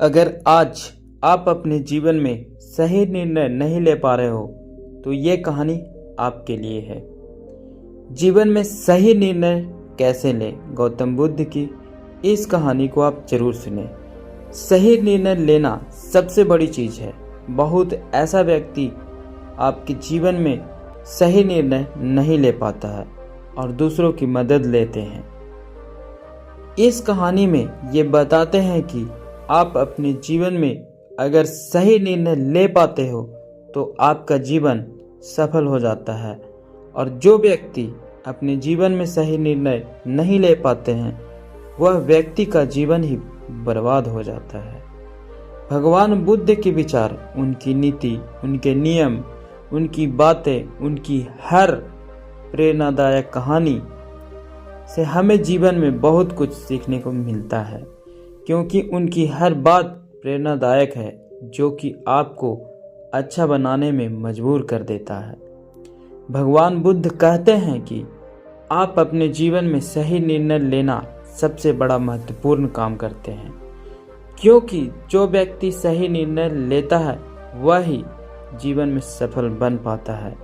अगर आज आप अपने जीवन में सही निर्णय नहीं ले पा रहे हो तो ये कहानी आपके लिए है। जीवन में सही निर्णय कैसे लें, गौतम बुद्ध की इस कहानी को आप जरूर सुने। सही निर्णय लेना सबसे बड़ी चीज़ है। बहुत ऐसा व्यक्ति आपके जीवन में सही निर्णय नहीं ले पाता है और दूसरों की मदद लेते हैं। इस कहानी में ये बताते हैं कि आप अपने जीवन में अगर सही निर्णय ले पाते हो तो आपका जीवन सफल हो जाता है, और जो व्यक्ति अपने जीवन में सही निर्णय नहीं ले पाते हैं वह व्यक्ति का जीवन ही बर्बाद हो जाता है। भगवान बुद्ध के विचार, उनकी नीति, उनके नियम, उनकी बातें, उनकी हर प्रेरणादायक कहानी से हमें जीवन में बहुत कुछ सीखने को मिलता है, क्योंकि उनकी हर बात प्रेरणादायक है जो कि आपको अच्छा बनाने में मजबूर कर देता है। भगवान बुद्ध कहते हैं कि आप अपने जीवन में सही निर्णय लेना सबसे बड़ा महत्वपूर्ण काम करते हैं, क्योंकि जो व्यक्ति सही निर्णय लेता है वही जीवन में सफल बन पाता है।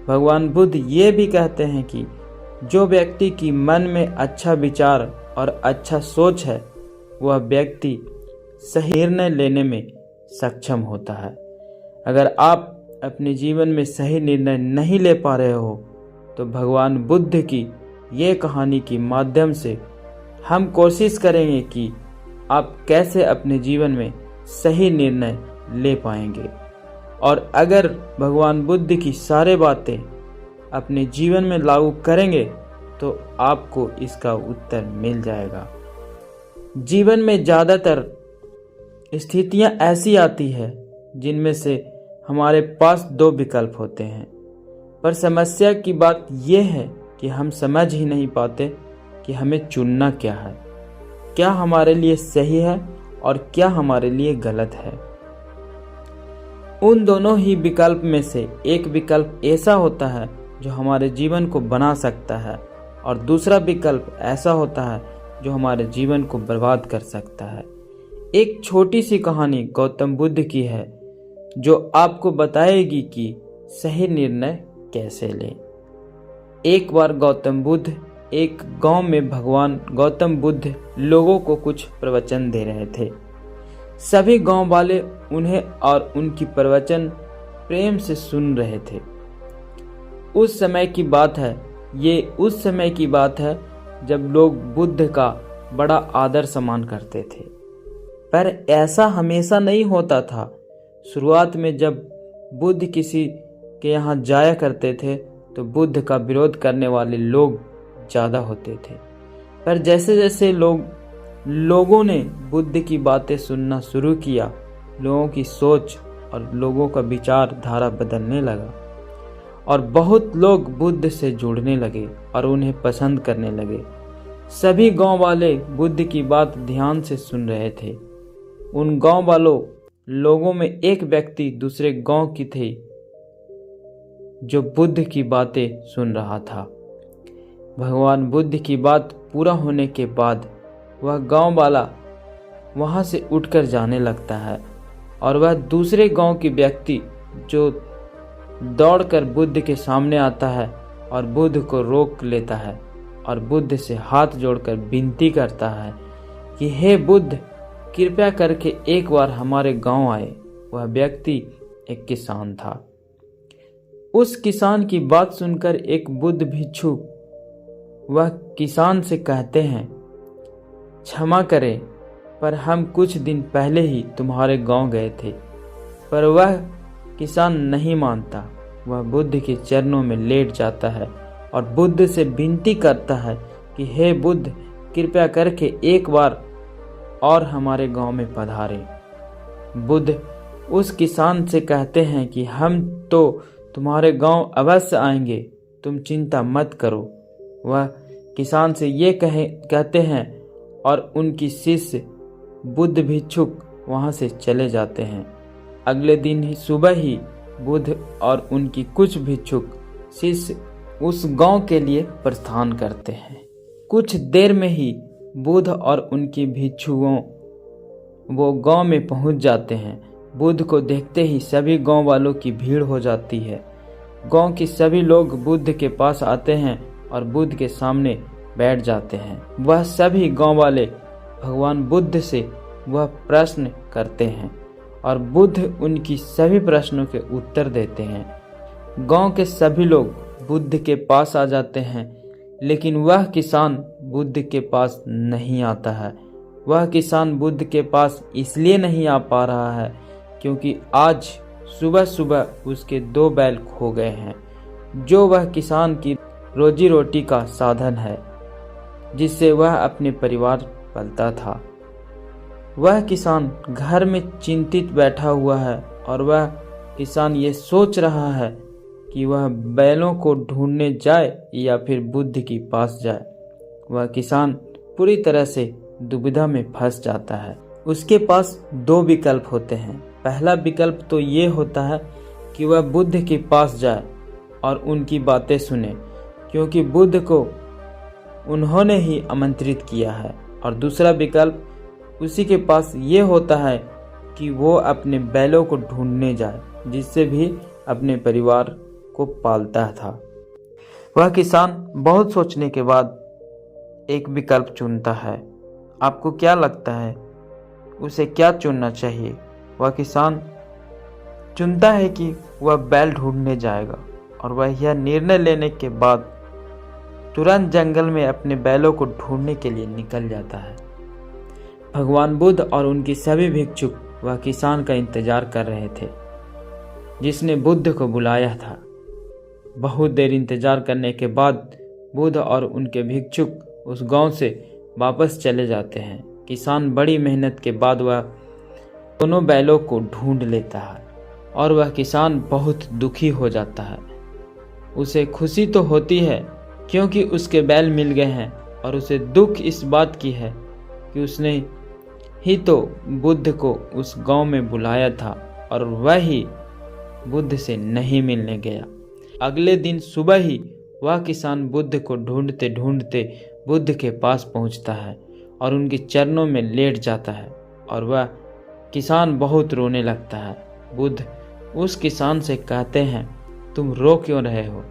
भगवान बुद्ध ये भी कहते हैं कि जो व्यक्ति की मन में अच्छा विचार और अच्छा सोच है वह व्यक्ति सही निर्णय लेने में सक्षम होता है। अगर आप अपने जीवन में सही निर्णय नहीं ले पा रहे हो तो भगवान बुद्ध की ये कहानी के माध्यम से हम कोशिश करेंगे कि आप कैसे अपने जीवन में सही निर्णय ले पाएंगे। और अगर भगवान बुद्ध की सारी बातें अपने जीवन में लागू करेंगे तो आपको इसका उत्तर मिल जाएगा। जीवन में ज़्यादातर स्थितियां ऐसी आती है जिनमें से हमारे पास दो विकल्प होते हैं, पर समस्या की बात यह है कि हम समझ ही नहीं पाते कि हमें चुनना क्या है, क्या हमारे लिए सही है और क्या हमारे लिए गलत है। उन दोनों ही विकल्प में से एक विकल्प ऐसा होता है जो हमारे जीवन को बना सकता है और दूसरा विकल्प ऐसा होता है जो हमारे जीवन को बर्बाद कर सकता है। एक छोटी सी कहानी गौतम बुद्ध की है जो आपको बताएगी कि सही निर्णय कैसे लें। एक बार गौतम बुद्ध एक गांव में भगवान गौतम बुद्ध लोगों को कुछ प्रवचन दे रहे थे। सभी गांव वाले उन्हें और उनकी प्रवचन प्रेम से सुन रहे थे। उस समय की बात है जब लोग बुद्ध का बड़ा आदर सम्मान करते थे, पर ऐसा हमेशा नहीं होता था। शुरुआत में जब बुद्ध किसी के यहाँ जाया करते थे तो बुद्ध का विरोध करने वाले लोग ज़्यादा होते थे, पर जैसे जैसे लोगों ने बुद्ध की बातें सुनना शुरू किया, लोगों की सोच और लोगों का विचार धारा बदलने लगा और बहुत लोग बुद्ध से जुड़ने लगे और उन्हें पसंद करने लगे। सभी गांव वाले बुद्ध की बात ध्यान से सुन रहे थे। उन गांव वालों लोगों में एक व्यक्ति दूसरे गांव की थे जो बुद्ध की बातें सुन रहा था। भगवान बुद्ध की बात पूरा होने के बाद वह गांव वाला वहां से उठकर जाने लगता है और वह दूसरे गांव की व्यक्ति जो दौड़कर बुद्ध के सामने आता है और बुद्ध को रोक लेता है और बुद्ध से हाथ जोड़कर विनती करता है कि हे बुद्ध, कृपया करके एक बार हमारे गांव आए। वह व्यक्ति एक किसान था। उस किसान की बात सुनकर एक बुद्ध भिक्षु वह किसान से कहते हैं, क्षमा करें, पर हम कुछ दिन पहले ही तुम्हारे गांव गए थे। पर वह किसान नहीं मानता। वह बुद्ध के चरणों में लेट जाता है और बुद्ध से विनती करता है कि हे बुद्ध, कृपया करके एक बार और हमारे गांव में पधारें। बुद्ध उस किसान से कहते हैं कि हम तो तुम्हारे गांव अवश्य आएंगे, तुम चिंता मत करो। वह किसान से ये कहते हैं और उनकी शिष्य बुद्ध भिक्षुक वहां से चले जाते हैं। अगले दिन ही सुबह ही बुद्ध और उनकी कुछ भिक्षुक शिष्य उस गांव के लिए प्रस्थान करते हैं। कुछ देर में ही बुद्ध और उनके भिक्षुओं वो गांव में पहुंच जाते हैं। बुद्ध को देखते ही सभी गांव वालों की भीड़ हो जाती है। गांव के सभी लोग बुद्ध के पास आते हैं और बुद्ध के सामने बैठ जाते हैं। वह सभी गांव वाले भगवान बुद्ध से वह प्रश्न करते हैं और बुद्ध उनकी सभी प्रश्नों के उत्तर देते हैं। गांव के सभी लोग बुद्ध के पास आ जाते हैं, लेकिन वह किसान बुद्ध के पास नहीं आता है। वह किसान बुद्ध के पास इसलिए नहीं आ पा रहा है क्योंकि आज सुबह सुबह उसके 2 बैल खो गए हैं, जो वह किसान की रोजी रोटी का साधन है, जिससे वह अपने परिवार पालता था। वह किसान घर में चिंतित बैठा हुआ है और वह किसान ये सोच रहा है कि वह बैलों को ढूंढने जाए या फिर बुद्ध के पास जाए। वह किसान पूरी तरह से दुविधा में फंस जाता है। उसके पास 2 विकल्प होते हैं। पहला विकल्प तो ये होता है कि वह बुद्ध के पास जाए और उनकी बातें सुने, क्योंकि बुद्ध को उन्होंने ही आमंत्रित किया है। और दूसरा विकल्प उसी के पास ये होता है कि वो अपने बैलों को ढूंढने जाए, जिससे भी अपने परिवार को पालता था। वह किसान बहुत सोचने के बाद एक विकल्प चुनता है। आपको क्या लगता है उसे क्या चुनना चाहिए? वह किसान चुनता है कि वह बैल ढूंढने जाएगा और वह यह निर्णय लेने के बाद तुरंत जंगल में अपने बैलों को ढूंढने के लिए निकल जाता है। भगवान बुद्ध और उनकी सभी भिक्षुक वह किसान का इंतजार कर रहे थे, जिसने बुद्ध को बुलाया था। बहुत देर इंतजार करने के बाद बुद्ध और उनके भिक्षुक उस गांव से वापस चले जाते हैं। किसान बड़ी मेहनत के बाद वह दोनों बैलों को ढूंढ लेता है और वह किसान बहुत दुखी हो जाता है। उसे खुशी तो होती है क्योंकि उसके बैल मिल गए हैं, और उसे दुख इस बात की है कि उसने ही तो बुद्ध को उस गांव में बुलाया था और वह ही बुद्ध से नहीं मिलने गया। अगले दिन सुबह ही वह किसान बुद्ध को ढूंढते ढूंढते बुद्ध के पास पहुंचता है और उनके चरणों में लेट जाता है और वह किसान बहुत रोने लगता है। बुद्ध उस किसान से कहते हैं, तुम रो क्यों रहे हो?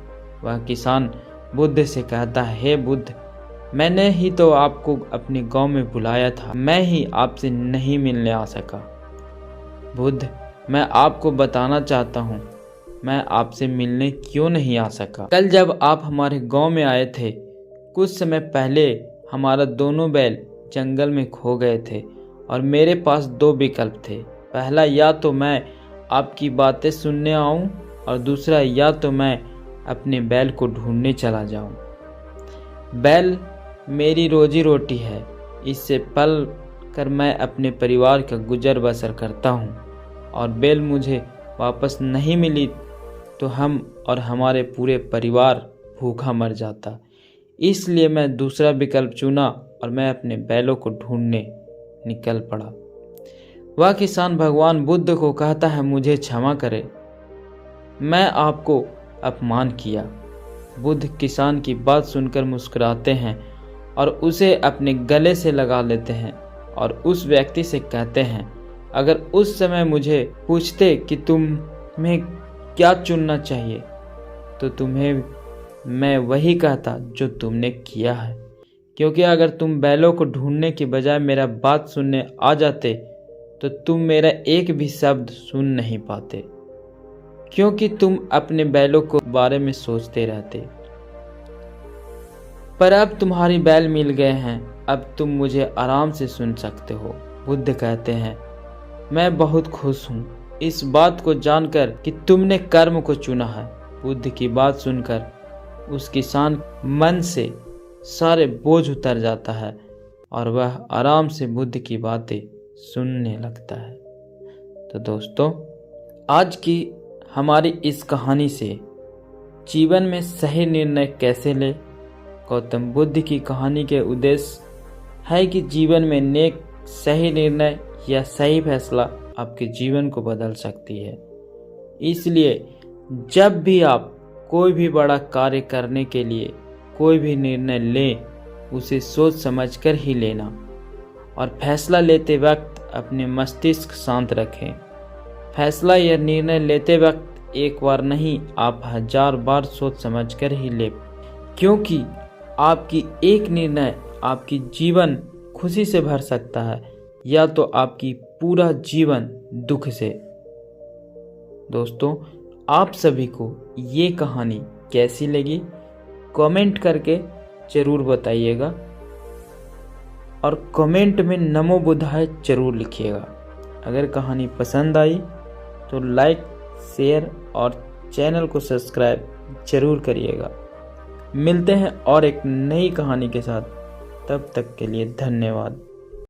वह किसान बुद्ध से कहता है, हे बुद्ध, मैंने ही तो आपको अपने गांव में बुलाया था, मैं ही आपसे नहीं मिलने आ सका। बुद्ध, मैं आपको बताना चाहता हूँ, मैं आपसे मिलने क्यों नहीं आ सका। कल जब आप हमारे गांव में आए थे, कुछ समय पहले हमारा दोनों बैल जंगल में खो गए थे और मेरे पास 2 विकल्प थे। पहला, या तो मैं आपकी बातें सुनने आऊं, और दूसरा, या तो मैं अपने बैल को ढूंढने चला जाऊं। बैल मेरी रोजी रोटी है, इससे पल कर मैं अपने परिवार का गुजर बसर करता हूं, और बैल मुझे वापस नहीं मिली तो हम और हमारे पूरे परिवार भूखा मर जाता। इसलिए मैं दूसरा विकल्प चुना और मैं अपने बैलों को ढूंढने निकल पड़ा। वह किसान भगवान बुद्ध को कहता है, मुझे क्षमा करें, मैं आपको अपमान किया। बुद्ध किसान की बात सुनकर मुस्कुराते हैं और उसे अपने गले से लगा लेते हैं और उस व्यक्ति से कहते हैं, अगर उस समय मुझे पूछते कि तुम्हें क्या चुनना चाहिए तो तुम्हें मैं वही कहता जो तुमने किया है, क्योंकि अगर तुम बैलों को ढूंढने की बजाय मेरा बात सुनने आ जाते तो तुम मेरा एक भी शब्द सुन नहीं पाते, क्योंकि तुम अपने बैलों को बारे में सोचते रहते। पर अब तुम्हारी बैल मिल गए हैं, अब तुम मुझे आराम से सुन सकते हो। बुद्ध कहते हैं, मैं बहुत खुश हूँ इस बात को जानकर कि तुमने कर्म को चुना है। बुद्ध की बात सुनकर उस किसान मन से सारे बोझ उतर जाता है और वह आराम से बुद्ध की बातें सुनने लगता है। तो दोस्तों, आज की हमारी इस कहानी से जीवन में सही निर्णय कैसे ले, गौतम बुद्ध की कहानी के उद्देश्य है कि जीवन में नेक सही निर्णय या सही फैसला आपके जीवन को बदल सकती है। इसलिए जब भी आप कोई भी बड़ा कार्य करने के लिए कोई भी निर्णय लें, उसे सोच समझकर ही लेना, और फैसला लेते वक्त अपने मस्तिष्क शांत रखें। फैसला या निर्णय लेते वक्त एक बार नहीं, आप 1000 बार सोच समझ कर ही ले, क्योंकि आपकी एक निर्णय आपकी जीवन खुशी से भर सकता है या तो आपकी पूरा जीवन दुख से। दोस्तों, आप सभी को ये कहानी कैसी लगी कमेंट करके ज़रूर बताइएगा और कमेंट में नमो बुद्धाय ज़रूर लिखिएगा। अगर कहानी पसंद आई तो लाइक, शेयर और चैनल को सब्सक्राइब ज़रूर करिएगा। मिलते हैं और एक नई कहानी के साथ, तब तक के लिए धन्यवाद।